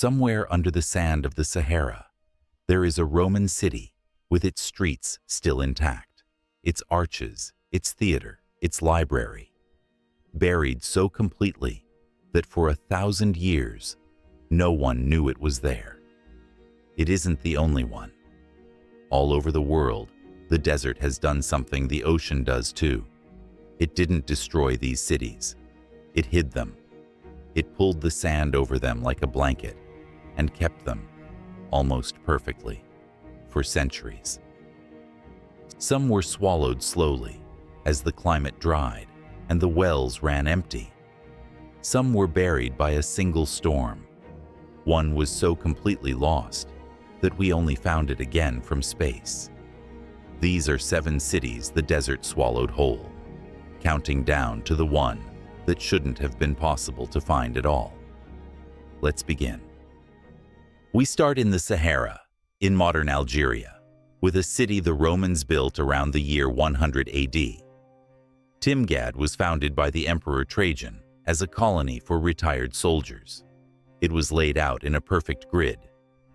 Somewhere under the sand of the Sahara, there is a Roman city with its streets still intact, its arches, its theater, its library, buried so completely that for 1,000 years, no one knew it was there. It isn't the only one. All over the world, the desert has done something the ocean does too. It didn't destroy these cities. It hid them. It pulled the sand over them like a blanket and kept them, almost perfectly, for centuries. Some were swallowed slowly as the climate dried and the wells ran empty. Some were buried by a single storm. One was so completely lost that we only found it again from space. These are 7 cities the desert swallowed whole, counting down to the one that shouldn't have been possible to find at all. Let's begin. We start in the Sahara, in modern Algeria, with a city the Romans built around the year 100 AD. Timgad was founded by the Emperor Trajan as a colony for retired soldiers. It was laid out in a perfect grid,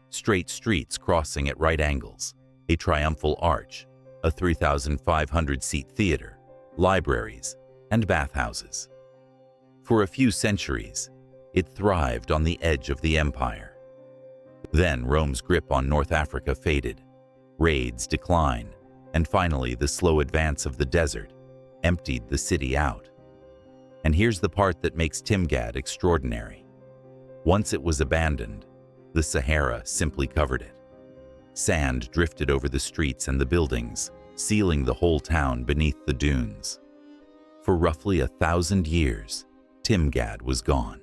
straight streets crossing at right angles, a triumphal arch, a 3,500-seat theater, libraries, and bathhouses. For a few centuries, it thrived on the edge of the empire. Then Rome's grip on North Africa faded, raids declined, and finally the slow advance of the desert emptied the city out. And here's the part that makes Timgad extraordinary. Once it was abandoned, the Sahara simply covered it. Sand drifted over the streets and the buildings, sealing the whole town beneath the dunes. For roughly 1,000 years, Timgad was gone.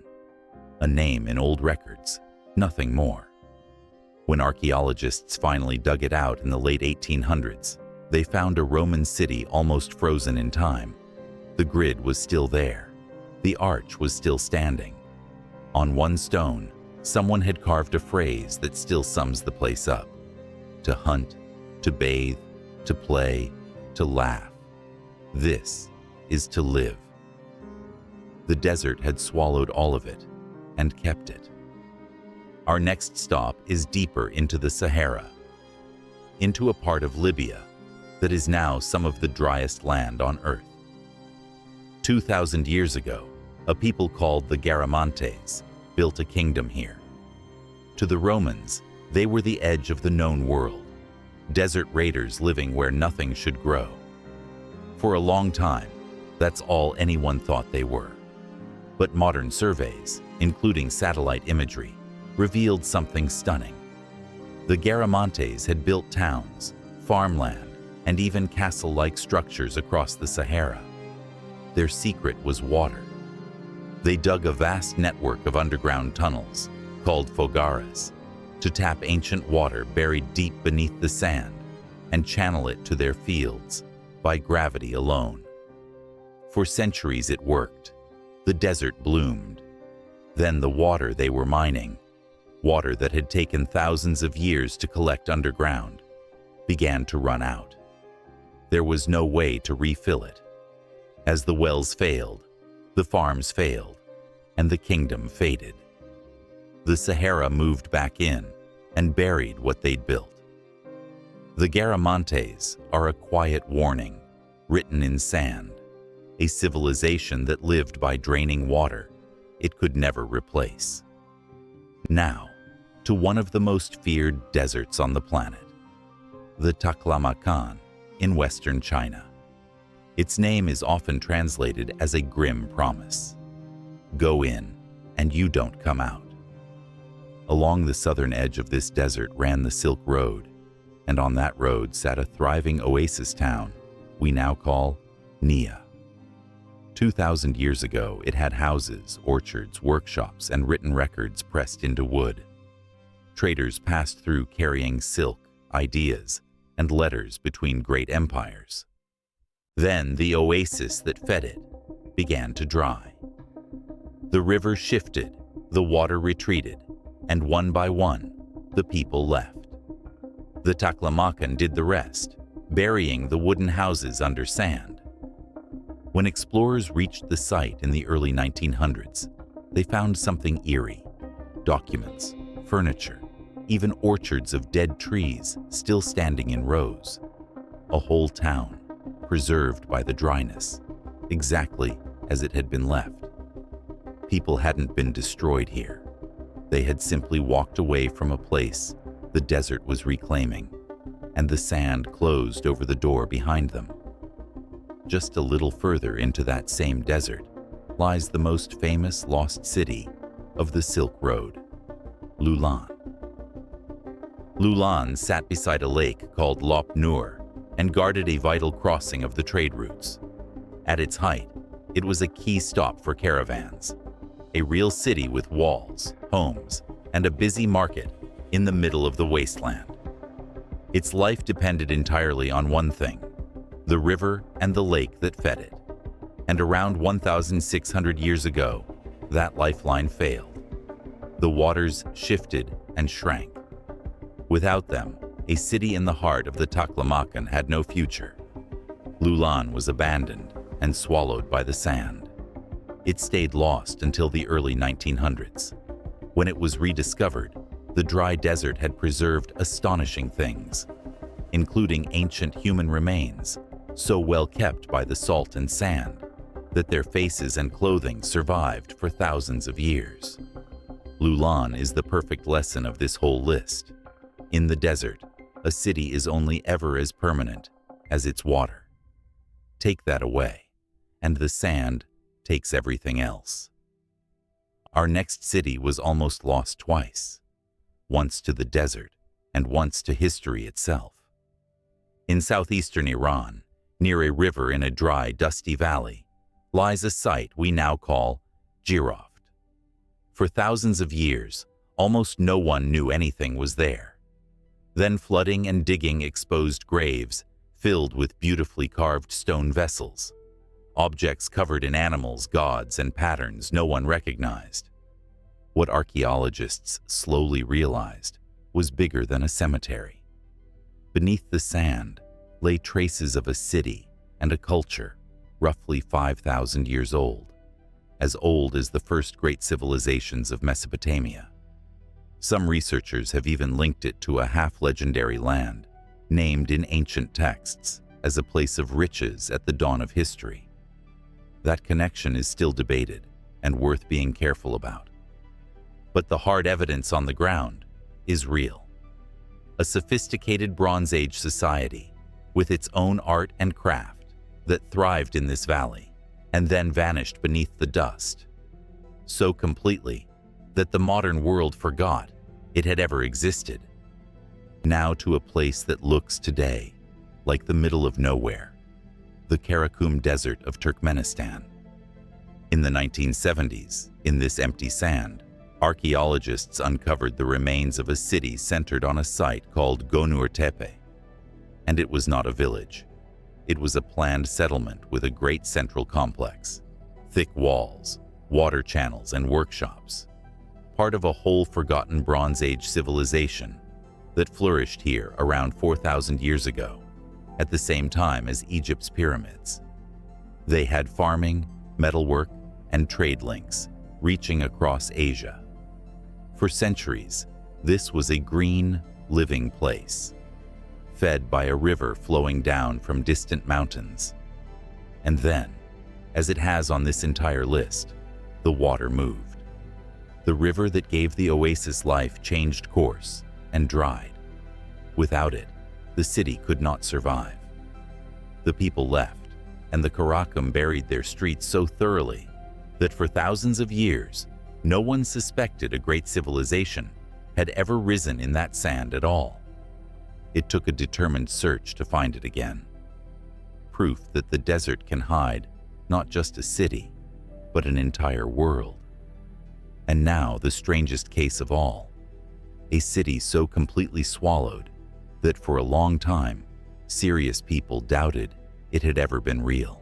A name in old records, nothing more. When archaeologists finally dug it out in the late 1800s, they found a Roman city almost frozen in time. The grid was still there. The arch was still standing. On one stone, someone had carved a phrase that still sums the place up. To hunt, to bathe, to play, to laugh. This is to live. The desert had swallowed all of it and kept it. Our next stop is deeper into the Sahara, into a part of Libya that is now some of the driest land on earth. 2,000 years ago, a people called the Garamantes built a kingdom here. To the Romans, they were the edge of the known world, desert raiders living where nothing should grow. For a long time, that's all anyone thought they were. But modern surveys, including satellite imagery, revealed something stunning. The Garamantes had built towns, farmland, and even castle-like structures across the Sahara. Their secret was water. They dug a vast network of underground tunnels, called fogaras, to tap ancient water buried deep beneath the sand and channel it to their fields by gravity alone. For centuries it worked. The desert bloomed. Then the water they were mining, water that had taken thousands of years to collect underground, began to run out. There was no way to refill it. As the wells failed, the farms failed, and the kingdom faded. The Sahara moved back in and buried what they'd built. The Garamantes are a quiet warning, written in sand, a civilization that lived by draining water it could never replace. Now, to one of the most feared deserts on the planet, the Taklamakan in western China. Its name is often translated as a grim promise. Go in, and you don't come out. Along the southern edge of this desert ran the Silk Road, and on that road sat a thriving oasis town we now call Nia. 2,000 years ago, it had houses, orchards, workshops, and written records pressed into wood. Traders passed through carrying silk, ideas, and letters between great empires. Then the oasis that fed it began to dry. The river shifted, the water retreated, and one by one, the people left. The Taklamakan did the rest, burying the wooden houses under sand. When explorers reached the site in the early 1900s, they found something eerie: documents, furniture, even orchards of dead trees still standing in rows. A whole town, preserved by the dryness, exactly as it had been left. People hadn't been destroyed here. They had simply walked away from a place the desert was reclaiming, and the sand closed over the door behind them. Just a little further into that same desert lies the most famous lost city of the Silk Road, Loulan. Loulan sat beside a lake called Gonur and guarded a vital crossing of the trade routes. At its height, it was a key stop for caravans, a real city with walls, homes, and a busy market in the middle of the wasteland. Its life depended entirely on one thing: the river and the lake that fed it. And around 1,600 years ago, that lifeline failed. The waters shifted and shrank. Without them, a city in the heart of the Taklamakan had no future. Loulan was abandoned and swallowed by the sand. It stayed lost until the early 1900s. When it was rediscovered, the dry desert had preserved astonishing things, including ancient human remains, so well kept by the salt and sand that their faces and clothing survived for thousands of years. Loulan is the perfect lesson of this whole list. In the desert, a city is only ever as permanent as its water. Take that away, and the sand takes everything else. Our next city was almost lost twice, once to the desert and once to history itself. In southeastern Iran, near a river in a dry, dusty valley, lies a site we now call Jiroft. For thousands of years, almost no one knew anything was there. Then flooding and digging exposed graves filled with beautifully carved stone vessels, objects covered in animals, gods, and patterns no one recognized. What archaeologists slowly realized was bigger than a cemetery. Beneath the sand lay traces of a city and a culture roughly 5,000 years old as the first great civilizations of Mesopotamia. Some researchers have even linked it to a half-legendary land, named in ancient texts as a place of riches at the dawn of history. That connection is still debated and worth being careful about. But the hard evidence on the ground is real. A sophisticated Bronze Age society with its own art and craft that thrived in this valley and then vanished beneath the dust, so completely that the modern world forgot it had ever existed. Now to a place that looks today like the middle of nowhere, the Karakum Desert of Turkmenistan. In the 1970s, in this empty sand, archaeologists uncovered the remains of a city centered on a site called Gonur Tepe. And it was not a village. It was a planned settlement with a great central complex, thick walls, water channels, and workshops, part of a whole forgotten Bronze Age civilization that flourished here around 4,000 years ago, at the same time as Egypt's pyramids. They had farming, metalwork, and trade links reaching across Asia. For centuries, this was a green, living place, fed by a river flowing down from distant mountains. And then, as it has on this entire list, the water moved. The river that gave the oasis life changed course and dried. Without it, the city could not survive. The people left, and the Karakum buried their streets so thoroughly that for thousands of years, no one suspected a great civilization had ever risen in that sand at all. It took a determined search to find it again. Proof that the desert can hide not just a city, but an entire world. And now the strangest case of all, a city so completely swallowed that for a long time, serious people doubted it had ever been real.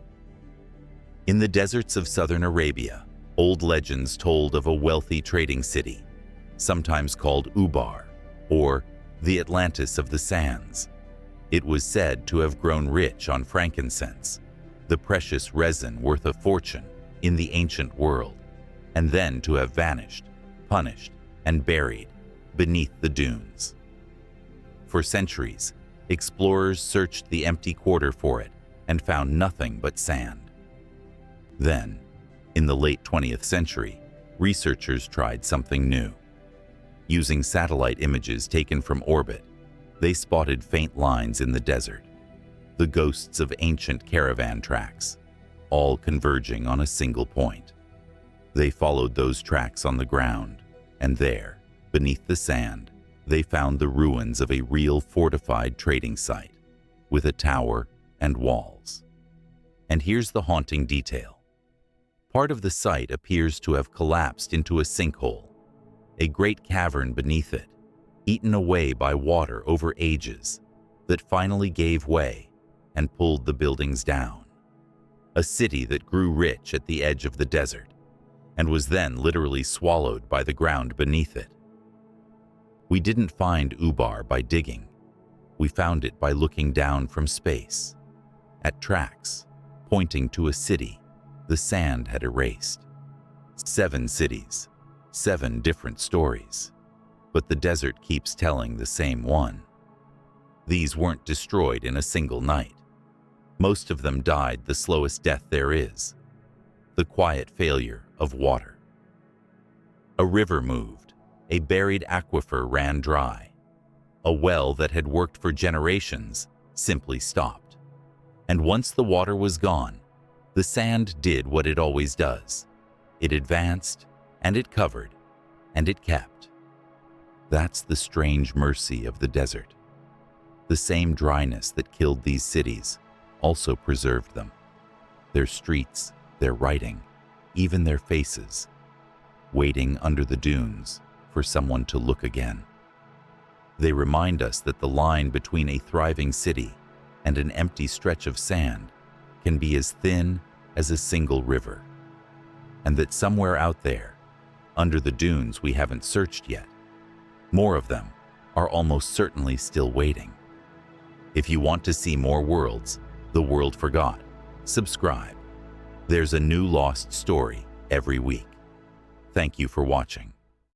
In the deserts of southern Arabia, old legends told of a wealthy trading city, sometimes called Ubar, or the Atlantis of the Sands. It was said to have grown rich on frankincense, the precious resin worth a fortune in the ancient world, and then to have vanished, punished, and buried beneath the dunes. For centuries, explorers searched the empty quarter for it and found nothing but sand. Then, in the late 20th century, researchers tried something new. Using satellite images taken from orbit, they spotted faint lines in the desert, the ghosts of ancient caravan tracks, all converging on a single point. They followed those tracks on the ground, and there, beneath the sand, they found the ruins of a real fortified trading site, with a tower and walls. And here's the haunting detail. Part of the site appears to have collapsed into a sinkhole, a great cavern beneath it, eaten away by water over ages, that finally gave way and pulled the buildings down. A city that grew rich at the edge of the desert, and was then literally swallowed by the ground beneath it. We didn't find Ubar by digging. We found it by looking down from space, at tracks pointing to a city the sand had erased. 7 cities, 7 different stories, but the desert keeps telling the same one. These weren't destroyed in a single night. Most of them died the slowest death there is, the quiet failure of water. A river moved, a buried aquifer ran dry. A well that had worked for generations simply stopped. And once the water was gone, the sand did what it always does. It advanced, and it covered, and it kept. That's the strange mercy of the desert. The same dryness that killed these cities also preserved them. Their streets, their writing, even their faces, waiting under the dunes for someone to look again. They remind us that the line between a thriving city and an empty stretch of sand can be as thin as a single river, and that somewhere out there, under the dunes we haven't searched yet, more of them are almost certainly still waiting. If you want to see more worlds the world forgot, subscribe. There's a new lost story every week. Thank you for watching.